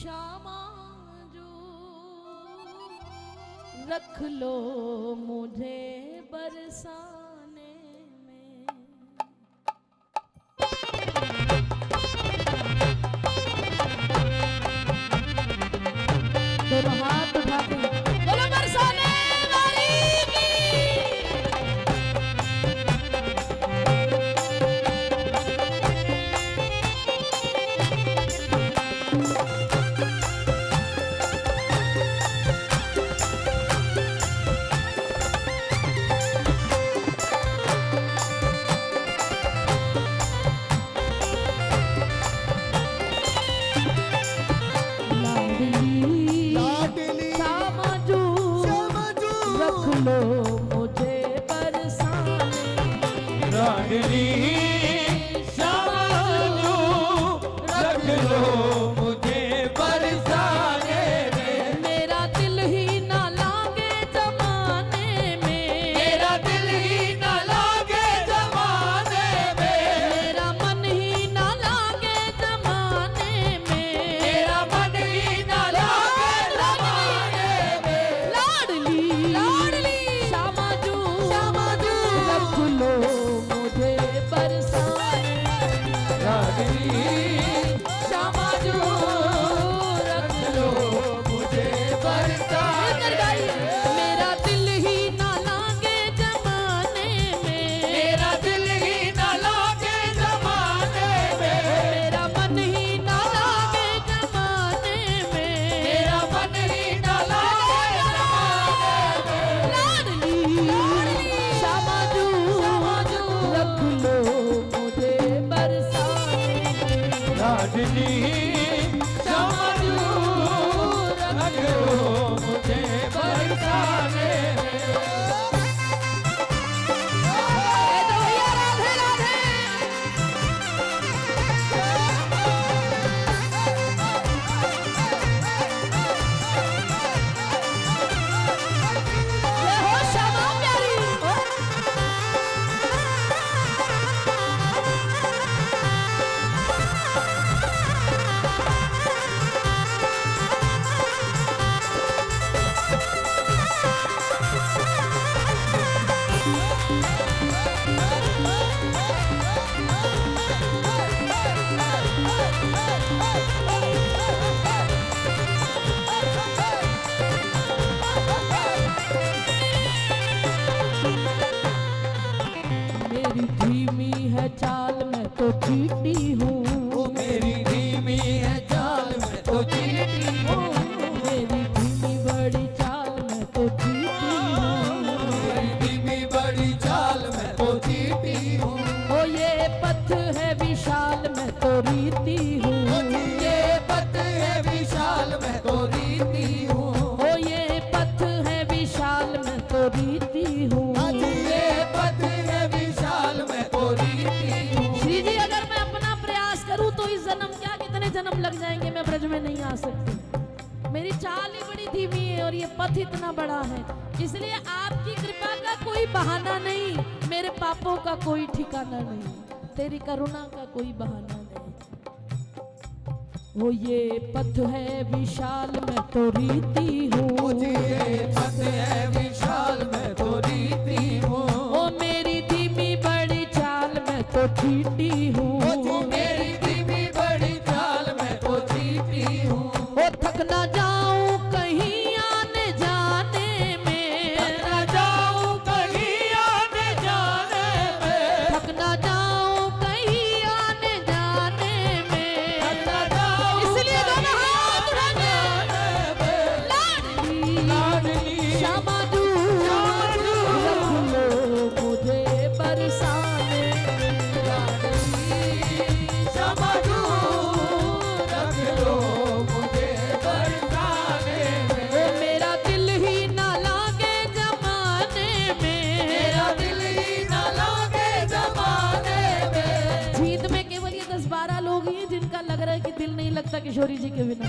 श्यामा जो रख लो मुझे बरसाने में। दोनों हाथ उठा के बोलो बरसाने वाली की। चीटी हूँ, मेरी धीमी है चाल मैं तो चीटी हूँ, मेरी धीमी बड़ी चाल मैं तो चीटी हूँ, मेरी धीमी बड़ी चाल मैं तो चीटी हूँ। ओ ये पथ है विशाल मैं तो रीति हूँ, ये पथ है विशाल मैं तो रीति हूँ, ओ ये पथ है विशाल मैं तो रीति हूँ, ये पथ है विशाल मैं तो रीति हूँ। श्री जी अगर मैं अपना प्रयास करूं तो इस जन्म क्या कितने जन्म लग जाएंगे मैं ब्रज में नहीं आ सकती। मेरी चाल ही बड़ी धीमी है और ये पथ इतना बड़ा है, इसलिए आपकी कृपा का कोई बहाना नहीं, मेरे पापों का कोई ठिकाना नहीं, तेरी करुणा का कोई बहाना नहीं। वो ये पथ है विशाल मैं तो रीति हूँ, ये पथ है विशाल मैं तो रीति हूँ, ओ मेरी धीमी बड़ी चाल मैं तो चीटी हूँ, मेरी धीमी बड़ी चाल मैं तो चीटी हूँ। ओ थक ना जाऊं कहीं आने जाने में, थक ना जाऊं कहीं आने जाने में, थक ना जाऊं कहीं आने जाने में, थक ना जाऊं इसलिए दोनों हाथ उठा के लाडली लाडली श्यामा जू रख लो मुझे बरसाने में, लाडली श्यामा जू रख लो मुझे बरसाने में। ओ मेरा दिल ही ना लागे जमाने में, मेरा दिल ही ना लागे जमाने में। जीत में केवल ये 10-12 लोग ही हैं जिनका लग रहा है कि दिल नहीं लगता किशोरी जी के बिना,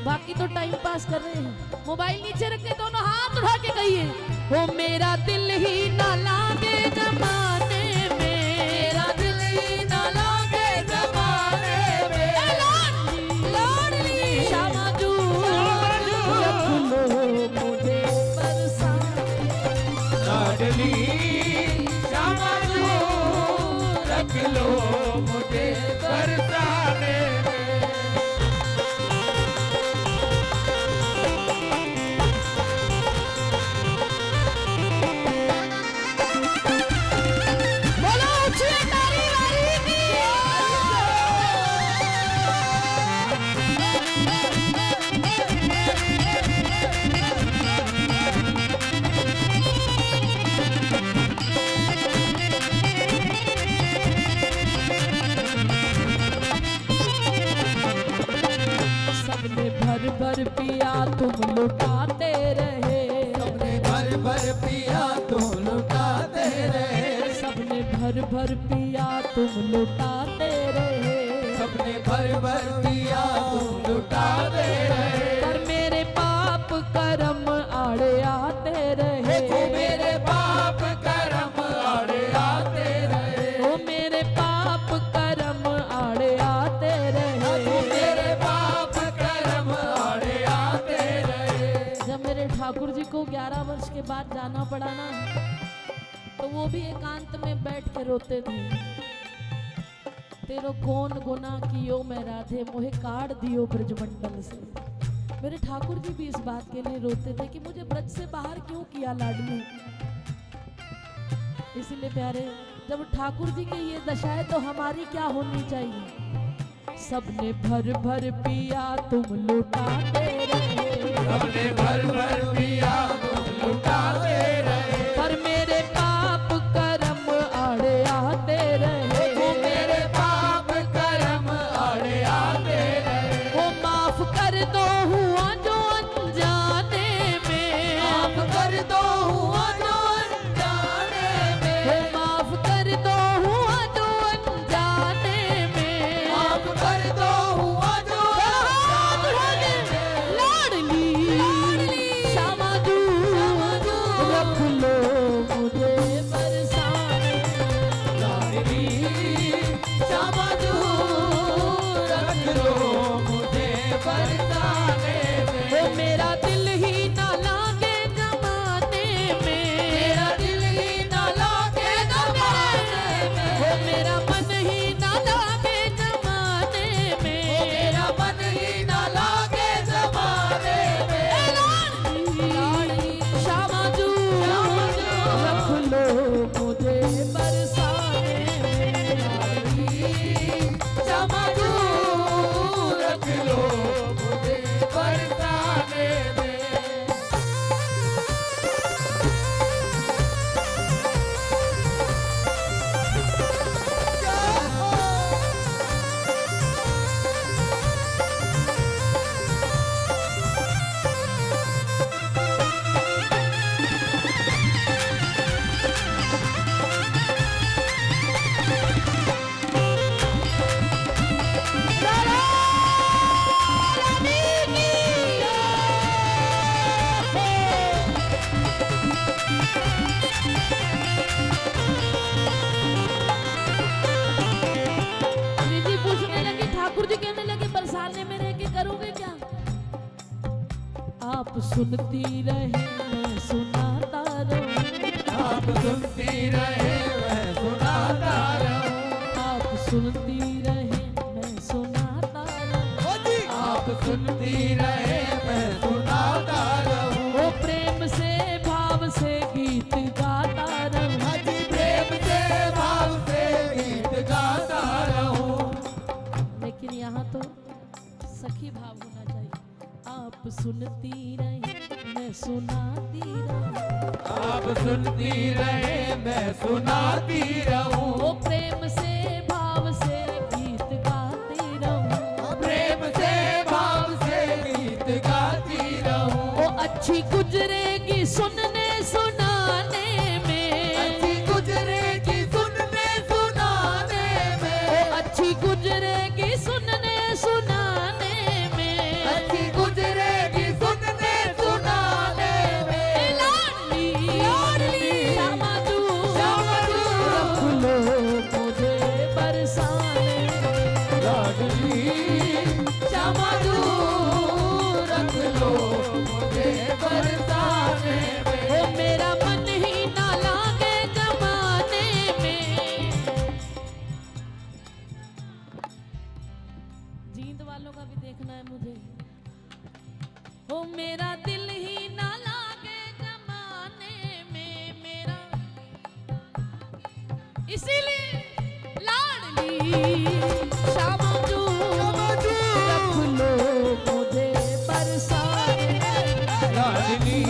बाकी तो टाइम पास कर रहे हैं। मोबाइल नीचे रख के दोनों हाथ उठा के कहिए, वो मेरा दिल ही ना लागे जमाने में, मेरा दिल ही ना लागे जमाने में। लाडली लाडली श्यामा मुझे बरसाने में। बोलो ऊंची ताली वाली की। सबने भर भर पिया तुम लुटाते रहे। सबने भर भर पिया तुम लुटाते रहे। सबने भर भर पिया तुम लुटाते रहे। सबने भर भर पिया तुम लुटाते रहे। पर मेरे पाप कर्म आड़े आते रहे। देखो मेरे पाप कर्म आड़े आते रहे। ओ मेरे पाप कर्म आड़े आते रहे। देखो मेरे पाप कर्म आड़े आते रहे। जब मेरे ठाकुर जी को 11 वर्ष के बाद जाना पड़ा ना, तो वो भी एकांत में बैठ के रोते थे। तेरो कौन गुना कियो मैं राधे, मोहे काट दियो ब्रजमंडल से। मेरे ठाकुर जी भी इस बात के लिए रोते थे कि मुझे ब्रज से बाहर क्यों किया लाडली। इसीलिए प्यारे, जब ठाकुर जी की ये दशा है तो हमारी क्या होनी चाहिए। सबने भर भर पिया तुम लुटाते रहे। सबने भर भर पिया तुम लुटाते रहे। पर मेरे पाप कर्म आड़े आते रहे। देखो मेरे पाप कर्म आड़े आते रहे। वो माफ कर दो हुआ जो अनजाने में। माफ कर दो हुआ जो अनजाने वो में। माफ कर दो हुआ जो अनजाने में। माफ कर दो हुआ जो अनजाने में। लाडली श्यामा जू रख लो मुझे बरसाने। लाडली श्यामा जू रख लो मुझे बरसाने में। वो मेरा दिल ही ना लागे जमाने में। मेरा दिल ही ना लागे जमाने में। वो मेरा मन ही ना लागे जमाने में। मेरा मन ही ना लागे जमाने में। लाडली श्यामा जू रख लो मुझे बरसाने में। श्यामा जू रख लो मुझे बरसाने में। जी पूछने लगे, ठाकुर जी कहने लगे बरसाने में रह के करोगे क्या। आप सुनती रहे मैं सुनाता रहूं। आप सुनती रहे मैं सुनाता रहूं। आप सुनती रहे मैं सुनाता रहूं। आप सुनती रहे मैं सुनाता रहूं। वो प्रेम से भाव से गीत गाता रहूं। प्रेम से भाव से गीत गाता रहूं। लेकिन यहाँ तो सखी भाव होना चाहिए। आप सुनती रहे मैं सुनाती रहूं। आप सुनती रहे मैं सुनाती रहूं। वो प्रेम से भाव से गीत गाती रहूं। प्रेम से भाव से गीत गाती रहूं। वो अच्छी गुजरेगी सुनने सुनाने में। अच्छी गुजरेगी सुनने सुनाने में। वो अच्छी गुजरेगी सुनने सुनाने में। अच्छी गुजरेगी सुनने सुनाने में। लाडली श्यामा जू रख लो मुझे बरसाने में। लाडली श्यामा जू रख लो मुझे बरसाने में। वो मेरा मन ही ना लागे जमाने में। गीत वालों का भी देखना है मुझे। ओ मेरा दिल ही ना लागे जमाने में मेरा, इसीलिए लाडली शामा जू रख लो मुझे बरसाने में। लाडली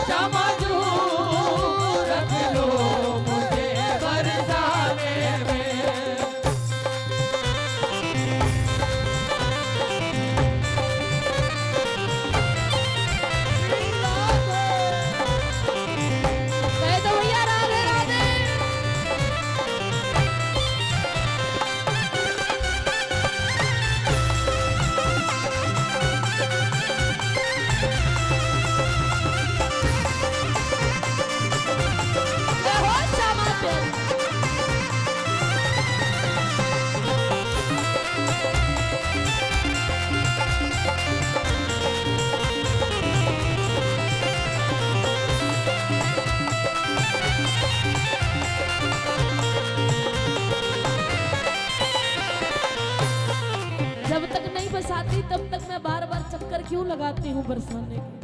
शामा जू रख लो मुझे बरसाने में। कह दो भैया राधे राधे। जय हो श्यामा प्यारी। जब तक नहीं बसाती तब तक मैं बार बार चक्कर क्यों लगाती हूँ बरसाने के।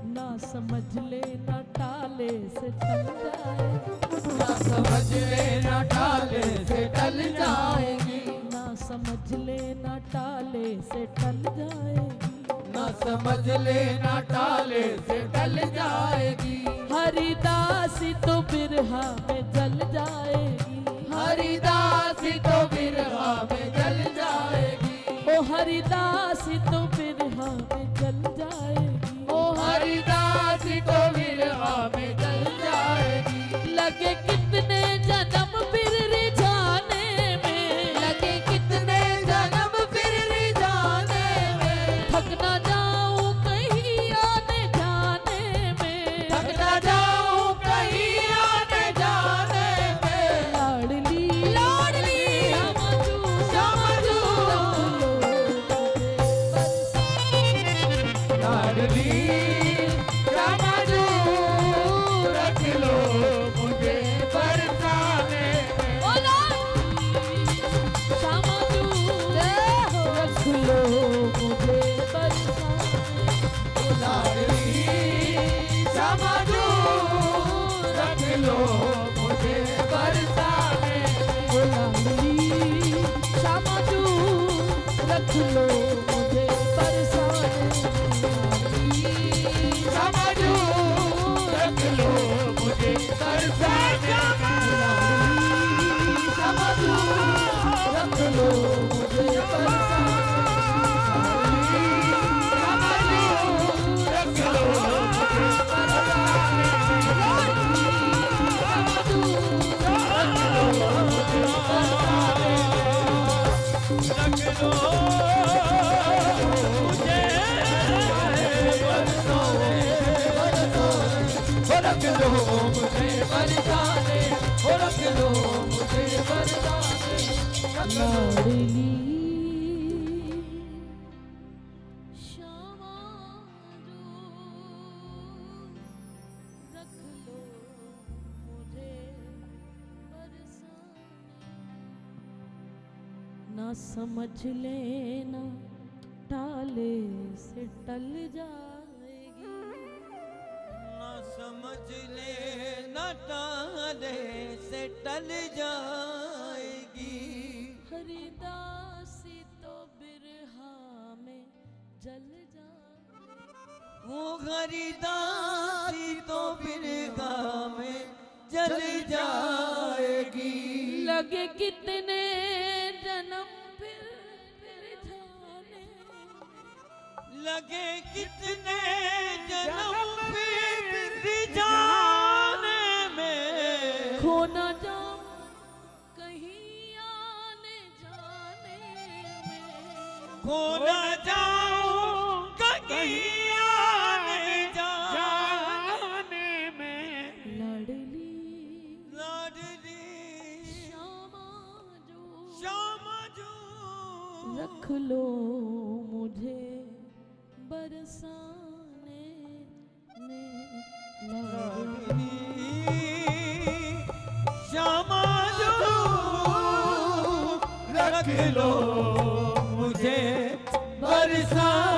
ना समझ ले ना टाले से टल जाए, ना समझ ले ना टाले से टल जाएगी। ना समझ ले ना टाले से टल जाएगी। ना समझ ले ना टाले से टल जाएगी। हरिदासी तो बिरहा में जल जाएगी। हरिदासी तो बिरहा में जल जाएगी। ओ हरिदासी तो बिरहा में जल जाएगी। ओ हरिदासी तो बिरहा में जल जाएगी। लगे कितने जन्म फिर रिझाने में, लगे कितने जन्म फिर रिझाने में। थक ना जाऊं कहीं आने जाने में। थक ना जाऊं कहीं आने जाने में। लाडली लाडली श्यामा जू लाडली श्यामा जू रख लो मुझे बरसाने में। ओ लाडली श्यामा जू रख लो मुझे बरसाने। लाडली श्यामा जू रख लो मुझे बरसाने में। ओ लाडली श्यामा जू रख लो मुझे बरसाने में। श्यामा जू रख लो मुझे बरसाने में। श्यामा जू रख लो मुझे बरसाने श्यामा जू रख लो मुझे रख लो मुझे बरसाने। रख लो मुझे बरसाने। लाडली श्यामा जू रख लो मुझे बरसाने। ना समझ लेना टाले से टल जाएगी। ना समझ ले न टाले से टल जाएगी। हरिदासी तो बिरहा में जल जाएगी। वो हरिदासी तो बिरहा में जल जाएगी। लगे कितने जन्म फिर जाने में। लगे कितने जन्म फिर जाने में। खो न जाऊं कहीं आने जाने में। खो न जाऊं कहीं आने जाने में। लाडली लाडली श्यामा जू श्यामा जू रख लो मुझे बरसाने में। लाडली श्यामा जू रख लो मुझे से बरसा